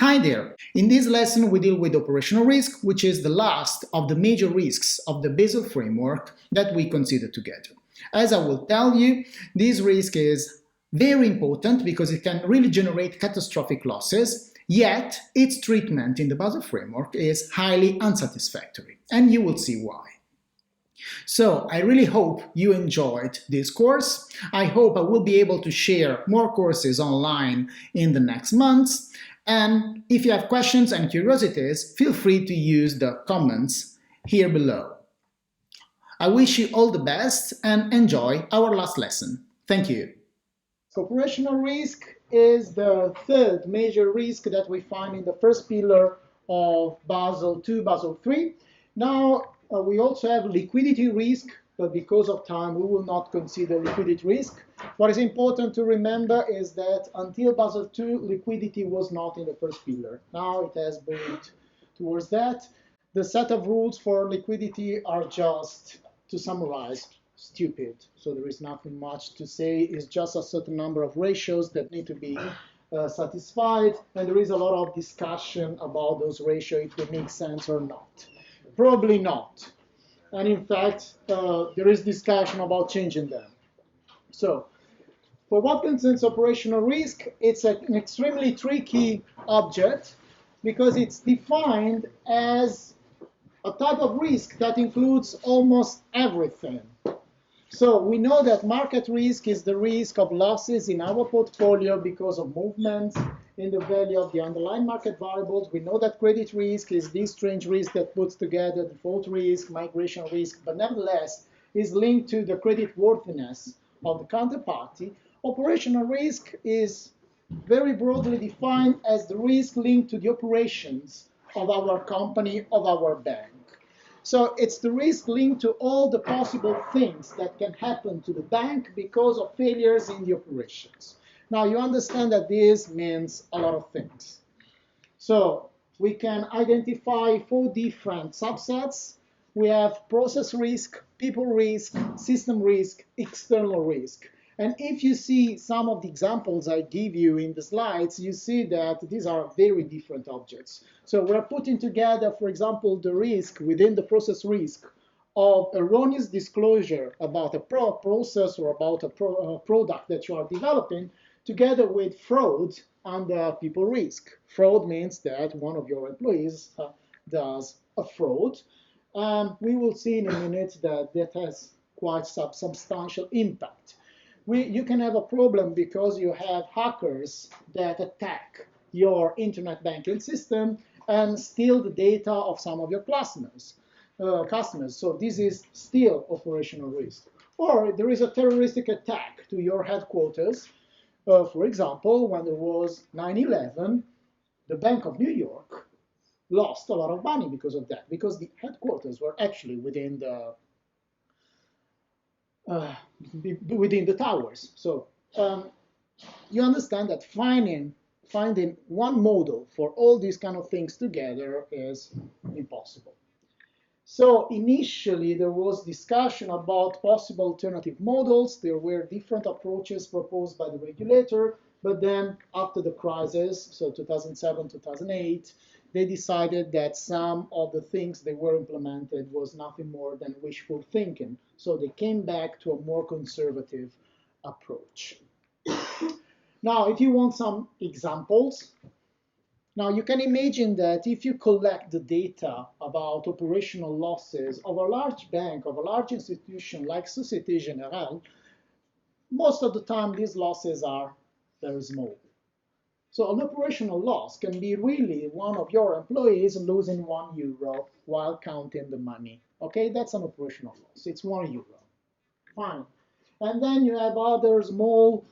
Hi there! In this lesson we deal with operational risk, which is the last of the major risks of the Basel framework that we consider together. As I will tell you, this risk is very important because it can really generate catastrophic losses, yet its treatment in the Basel framework is highly unsatisfactory, and you will see why. So I really hope you enjoyed this course. I hope I will be able to share more courses online in the next months. And if you have questions and curiosities, feel free to use the comments here below. I wish you all the best and enjoy our last lesson. Thank you. Operational risk is the third major risk that we find in the first pillar of Basel II, Basel III. Now, we also have liquidity risk, but because of time, we will not consider liquidity risk. What is important to remember is that until Basel II, liquidity was not in the first pillar. Now it has moved towards that. The set of rules for liquidity are just, to summarize, stupid. So there is nothing much to say. It's just a certain number of ratios that need to be satisfied. And there is a lot of discussion about those ratios, if they make sense or not. Probably not. And in fact, there is discussion about changing them. So for what concerns operational risk, it's an extremely tricky object because it's defined as a type of risk that includes almost everything. So we know that market risk is the risk of losses in our portfolio because of movements in the value of the underlying market variables. We know that credit risk is this strange risk that puts together default risk, migration risk, but nevertheless is linked to the credit worthiness of the counterparty. Operational risk is very broadly defined as the risk linked to the operations of our company, of our bank. So it's the risk linked to all the possible things that can happen to the bank because of failures in the operations. Now you understand that this means a lot of things. So we can identify 4 different subsets. We have process risk, people risk, system risk, external risk. And if you see some of the examples I give you in the slides, you see that these are very different objects. So we're putting together, for example, the risk within the process risk of erroneous disclosure about a process or about a product that you are developing, together with fraud and people risk. Fraud means that one of your employees does a fraud. And we will see in a minute that that has quite substantial impact. You can have a problem because you have hackers that attack your internet banking system and steal the data of some of your customers. So this is still operational risk. Or there is a terroristic attack to your headquarters. For example, when there was 9/11, the Bank of New York lost a lot of money because of that, because the headquarters were actually within the towers. So you understand that finding one model for all these kind of things together is impossible. So initially there was discussion about possible alternative models. There were different approaches proposed by the regulator, but then after the crisis, so 2007, 2008, they decided that some of the things they were implemented was nothing more than wishful thinking. So they came back to a more conservative approach. Now, if you want some examples, now you can imagine that if you collect the data about operational losses of a large bank, of a large institution like Société Générale, most of the time these losses are very small. So an operational loss can be really one of your employees losing €1 while counting the money. Okay, that's an operational loss. It's €1. Fine. And then you have other small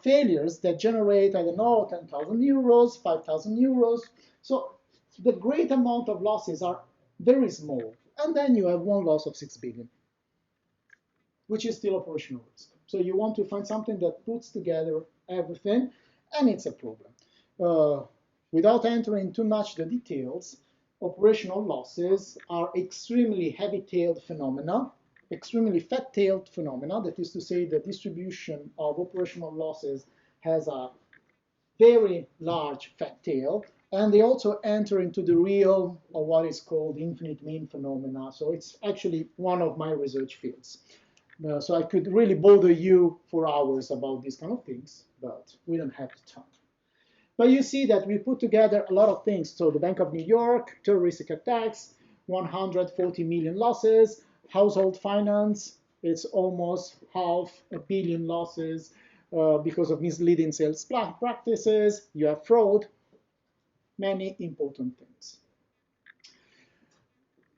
failures that generate, I don't know, €10,000, €5,000. So the great amount of losses are very small. And then you have one loss of 6 billion, which is still operational risk. So you want to find something that puts together everything, and it's a problem. Without entering too much the details, operational losses are extremely heavy-tailed phenomena, extremely fat-tailed phenomena. That is to say, the distribution of operational losses has a very large fat tail, and they also enter into the realm of what is called infinite mean phenomena. So it's actually one of my research fields. So I could really bother you for hours about these kind of things, but we don't have the time. But you see that we put together a lot of things. So the Bank of New York, terroristic attacks, 140 million losses, household finance, it's almost $500 million losses because of misleading sales practices. You have fraud, many important things.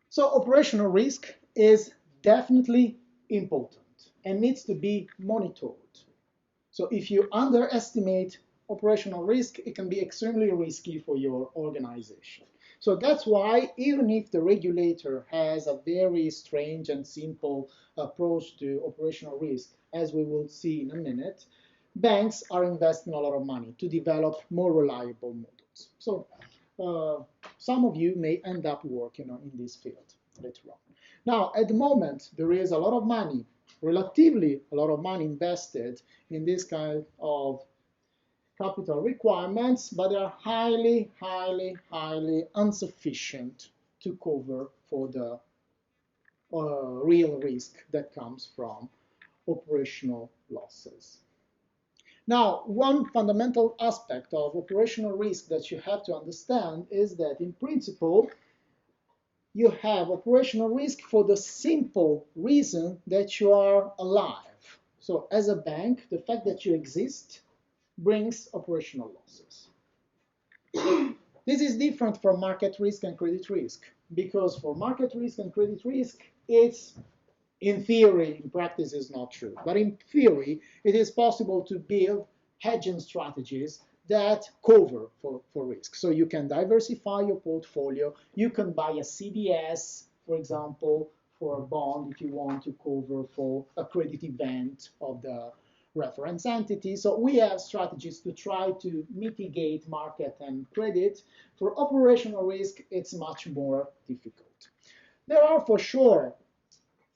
So operational risk is definitely important and needs to be monitored. So if you underestimate operational risk, it can be extremely risky for your organization. So that's why even if the regulator has a very strange and simple approach to operational risk, as we will see in a minute, banks are investing a lot of money to develop more reliable models. So some of you may end up working in this field later on. Now, at the moment, there is a lot of money, relatively a lot of money invested in this kind of capital requirements, but they are highly, highly, highly insufficient to cover for the real risk that comes from operational losses. Now, one fundamental aspect of operational risk that you have to understand is that in principle, you have operational risk for the simple reason that you are alive. So as a bank, the fact that you exist brings operational losses. This is different from market risk and credit risk, because for market risk and credit risk, it's in theory, in practice is not true, but in theory, it is possible to build hedging strategies that cover for risk. So you can diversify your portfolio. You can buy a CDS, for example, for a bond if you want to cover for a credit event of the reference entity. So we have strategies to try to mitigate market and credit. For operational risk, it's much more difficult. There are for sure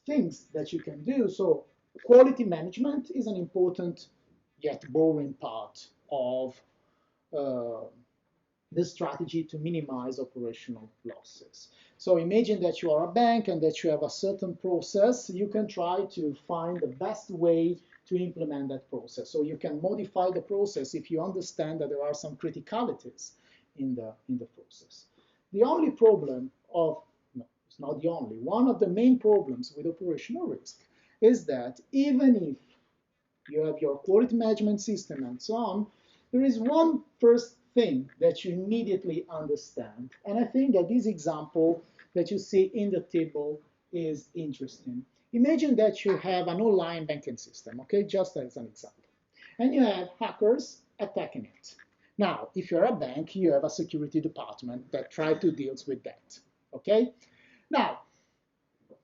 things that you can do. So quality management is an important yet boring part of the strategy to minimize operational losses. So imagine that you are a bank and that you have a certain process. You can try to find the best way to implement that process. So you can modify the process if you understand that there are some criticalities in the process. The only problem of, no, it's not the only, one of the main problems with operational risk is that even if you have your quality management system and so on, there is one first thing that you immediately understand. And I think that this example that you see in the table is interesting. Imagine that you have an online banking system, okay, just as an example. And you have hackers attacking it. Now, if you're a bank, you have a security department that tries to deal with that, okay? Now,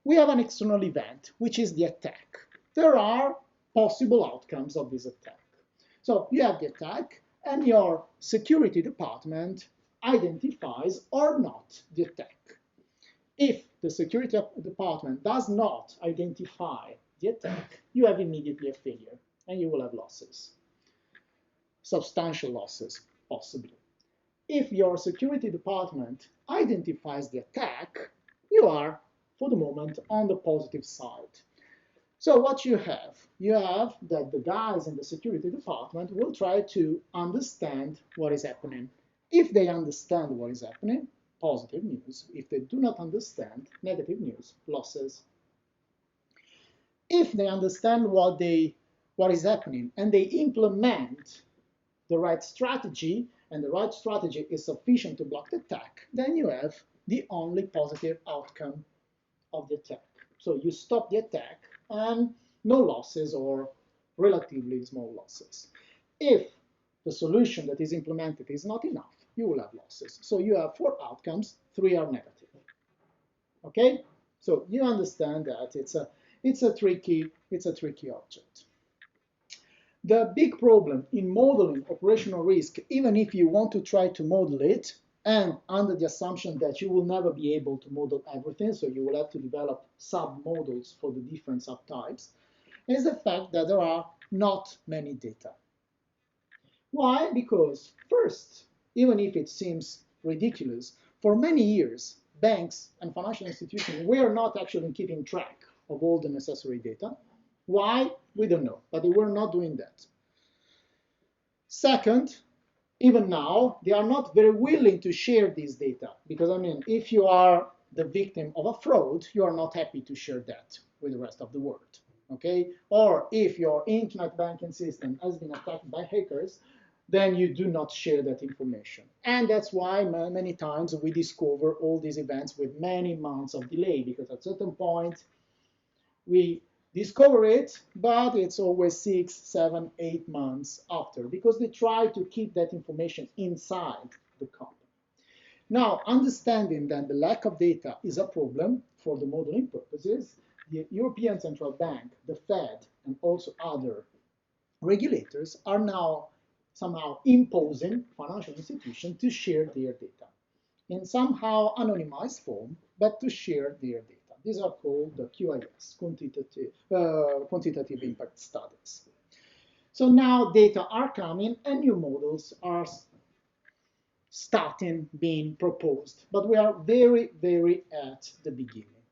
we have an external event, which is the attack. There are possible outcomes of this attack. So you have the attack, and your security department identifies or not the attack. If the security department does not identify the attack, you have immediately a failure, and you will have losses, substantial losses, possibly. If your security department identifies the attack, you are, for the moment, on the positive side. So what you have that the guys in the security department will try to understand what is happening. If they understand what is happening, positive news. If they do not understand, negative news, losses. If they understand what is happening and they implement the right strategy, and the right strategy is sufficient to block the attack, then you have the only positive outcome of the attack. So you stop the attack and no losses or relatively small losses. If the solution that is implemented is not enough, you will have losses. So you have 4 outcomes, 3 are negative. Okay? So you understand that it's a tricky object. The big problem in modeling operational risk, even if you want to try to model it, and under the assumption that you will never be able to model everything, so you will have to develop sub-models for the different subtypes, is the fact that there are not many data. Why? Because first, even if it seems ridiculous, for many years, banks and financial institutions were not actually keeping track of all the necessary data. Why? We don't know, but they were not doing that. Second, even now, they are not very willing to share this data because, I mean, if you are the victim of a fraud, you are not happy to share that with the rest of the world. Okay? Or if your internet banking system has been attacked by hackers, then you do not share that information. And that's why many times we discover all these events with many months of delay because at a certain point we discover it, but it's always 6, 7, 8 months after because they try to keep that information inside the company. Now, understanding that the lack of data is a problem for the modeling purposes, the European Central Bank, the Fed, and also other regulators are now somehow imposing financial institutions to share their data in somehow anonymized form, but to share their data. These are called the QIS, quantitative impact studies. So now data are coming and new models are starting being proposed, but we are very, very at the beginning,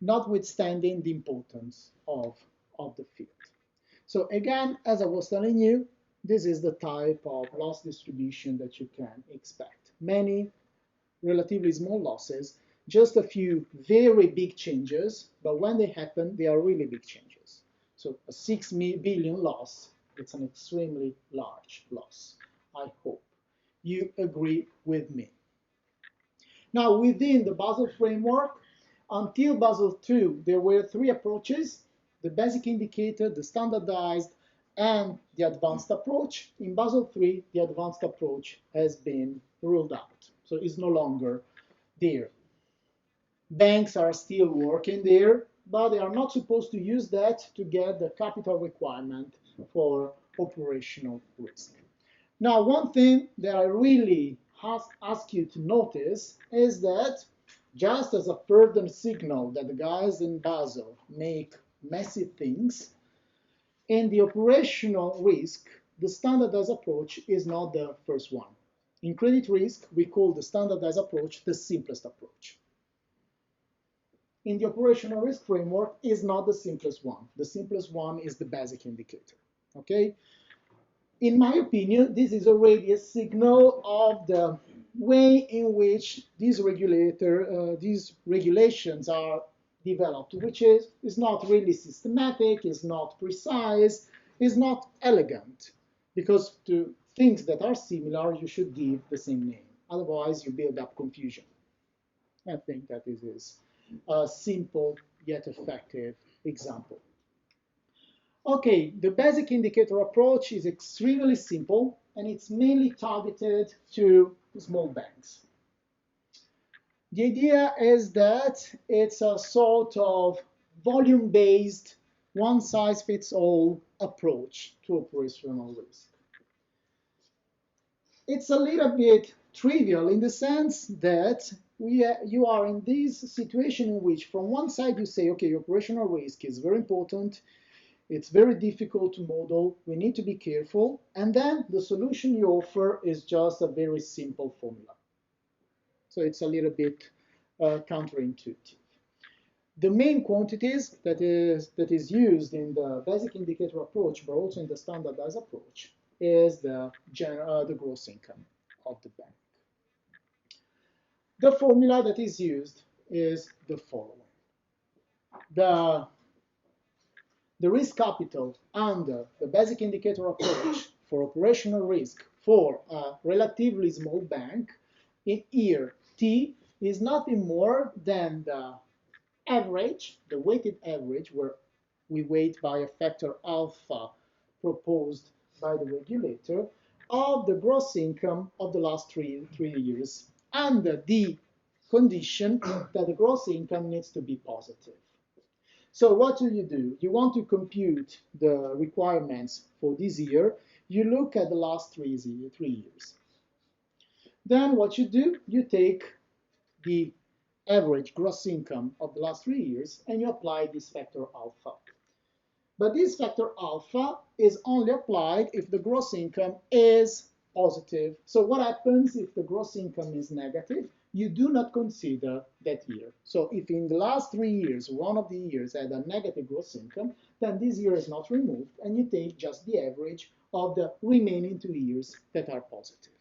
notwithstanding the importance of the field. So again, as I was telling you, this is the type of loss distribution that you can expect. Many relatively small losses, just a few very big changes, but when they happen, they are really big changes. So a 6 billion loss, it's an extremely large loss. I hope you agree with me. Now, within the Basel framework, until Basel II, there were three approaches: the basic indicator, the standardized, and the advanced approach. In Basel III, the advanced approach has been ruled out, so it's no longer there. Banks are still working there, but they are not supposed to use that to get the capital requirement for operational risk. Now, one thing that I really ask you to notice is that just as a further signal that the guys in Basel make messy things, in the operational risk, the standardized approach is not the first one. In credit risk, we call the standardized approach the simplest approach. In the operational risk framework is not the simplest one. The simplest one is the basic indicator. Okay? In my opinion, this is already a signal of the way in which these regulations are developed, which is not really systematic, is not precise, is not elegant. Because to things that are similar, you should give the same name. Otherwise, you build up confusion. I think that this is a simple yet effective example. Okay, the basic indicator approach is extremely simple and it's mainly targeted to small banks. The idea is that it's a sort of volume-based, one-size-fits-all approach to operational risk. It's a little bit trivial in the sense that you are in this situation in which from one side you say, okay, operational risk is very important, it's very difficult to model, we need to be careful, and then the solution you offer is just a very simple formula. So it's a little bit counterintuitive. The main quantities that is used in the basic indicator approach, but also in the standardized approach, is the gross income of the bank. The formula that is used is the following. The risk capital under the basic indicator approach for operational risk for a relatively small bank in year T is nothing more than the average, the weighted average, where we weight by a factor alpha proposed by the regulator, of the gross income of the last three years under the condition that the gross income needs to be positive. So what do? You want to compute the requirements for this year. You look at the last 3 years. Then what you do, you take the average gross income of the last 3 years and you apply this factor alpha. But this factor alpha is only applied if the gross income is positive. So what happens if the gross income is negative? You do not consider that year. So if in the last 3 years, one of the years had a negative gross income, then this year is not removed, and you take just the average of the remaining 2 years that are positive.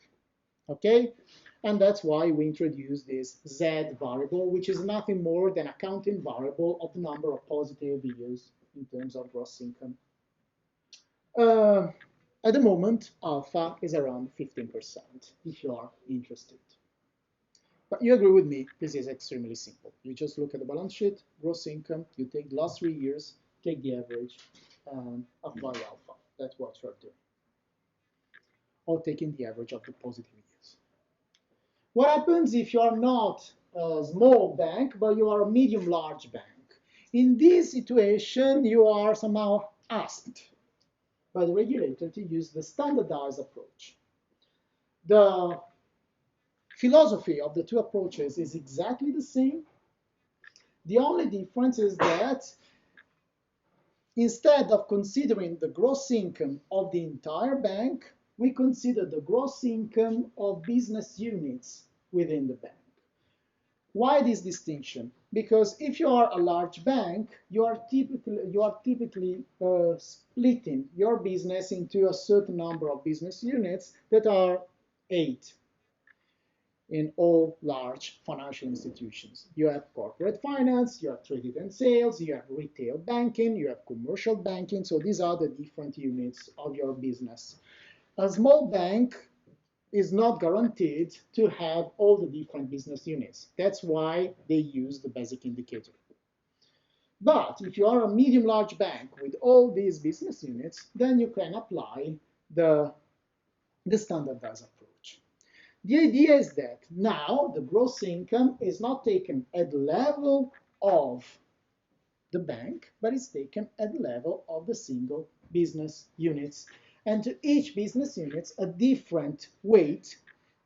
Okay? And that's why we introduce this Z variable, which is nothing more than a counting variable of the number of positive years in terms of gross income. Uh, at the moment, alpha is around 15%, if you are interested. But you agree with me, this is extremely simple. You just look at the balance sheet, gross income, you take the last 3 years, take the average, and apply alpha. That's what you're doing. Or taking the average of the positive years. What happens if you are not a small bank, but you are a medium-large bank? In this situation, you are somehow asked by the regulator to use the standardized approach. The philosophy of the two approaches is exactly the same. The only difference is that instead of considering the gross income of the entire bank, we consider the gross income of business units within the bank. Why this distinction? Because if you are a large bank, you are typically splitting your business into a certain number of business units that are 8 in all large financial institutions. You have corporate finance, you have credit and sales, you have retail banking, you have commercial banking. So these are the different units of your business. A small bank is not guaranteed to have all the different business units. That's why they use the basic indicator. But if you are a medium-large bank with all these business units, then you can apply the standardized approach. The idea is that now the gross income is not taken at the level of the bank, but is taken at the level of the single business units. And to each business unit, a different weight,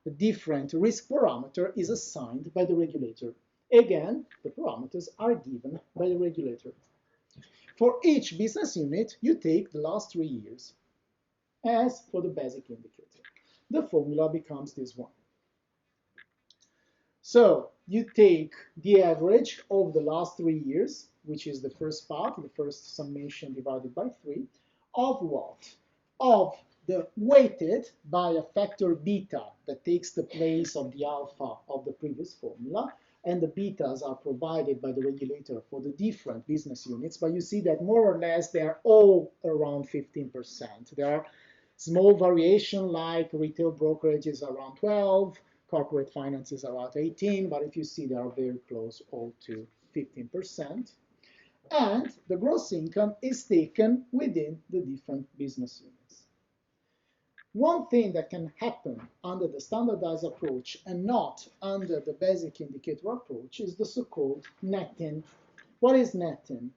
a different risk parameter is assigned by the regulator. Again, the parameters are given by the regulator. For each business unit, you take the last 3 years as for the basic indicator. The formula becomes this one. So you take the average of the last 3 years, which is the first part, the first summation divided by 3, of what? Of the weighted by a factor beta that takes the place of the alpha of the previous formula, and the betas are provided by the regulator for the different business units, but you see that more or less they are all around 15%. There are small variation like retail brokerage is around 12, corporate finance is around 18, but if you see they are very close all to 15%. And the gross income is taken within the different business units. One thing that can happen under the standardized approach and not under the basic indicator approach is the so-called netting. What is netting?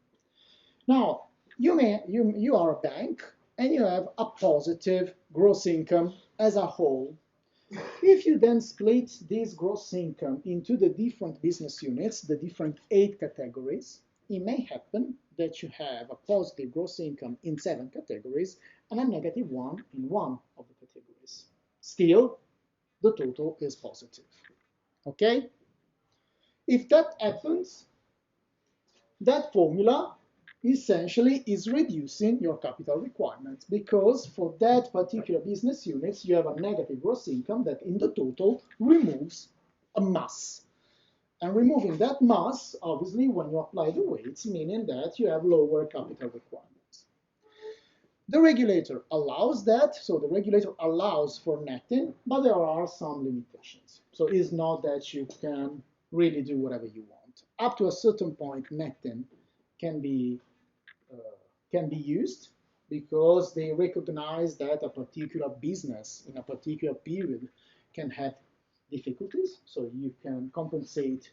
Now, you are a bank and you have a positive gross income as a whole. If you then split this gross income into the different business units, the different 8 categories, it may happen that you have a positive gross income in 7 categories and a negative one in 1 of the categories. Still, the total is positive. Okay? If that happens, that formula essentially is reducing your capital requirements because for that particular business unit, you have a negative gross income that in the total removes a mass. And removing that mass, obviously, when you apply the weights, meaning that you have lower capital requirements. The regulator allows that, so the regulator allows for netting, but there are some limitations. So it's not that you can really do whatever you want. Up to a certain point, netting can be used because they recognize that a particular business in a particular period can have difficulties, so you can compensate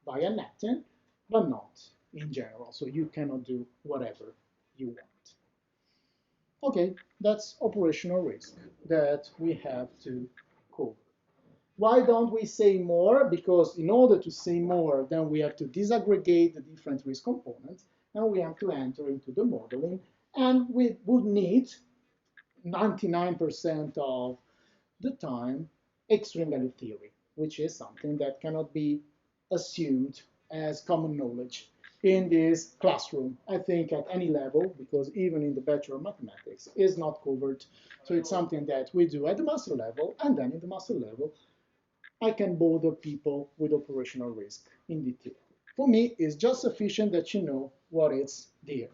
via netting, but not in general. So you cannot do whatever you want. Okay, that's operational risk that we have to cover. Why don't we say more? Because in order to say more, then we have to disaggregate the different risk components. and we have to enter into the modeling, and we would need 99% of the time extreme value theory, which is something that cannot be assumed as common knowledge in this classroom, I think at any level, because even in the Bachelor of Mathematics is not covered. So it's something that we do at the master level, and then in the master level, I can bother people with operational risk in detail. For me, it's just sufficient that you know what is there.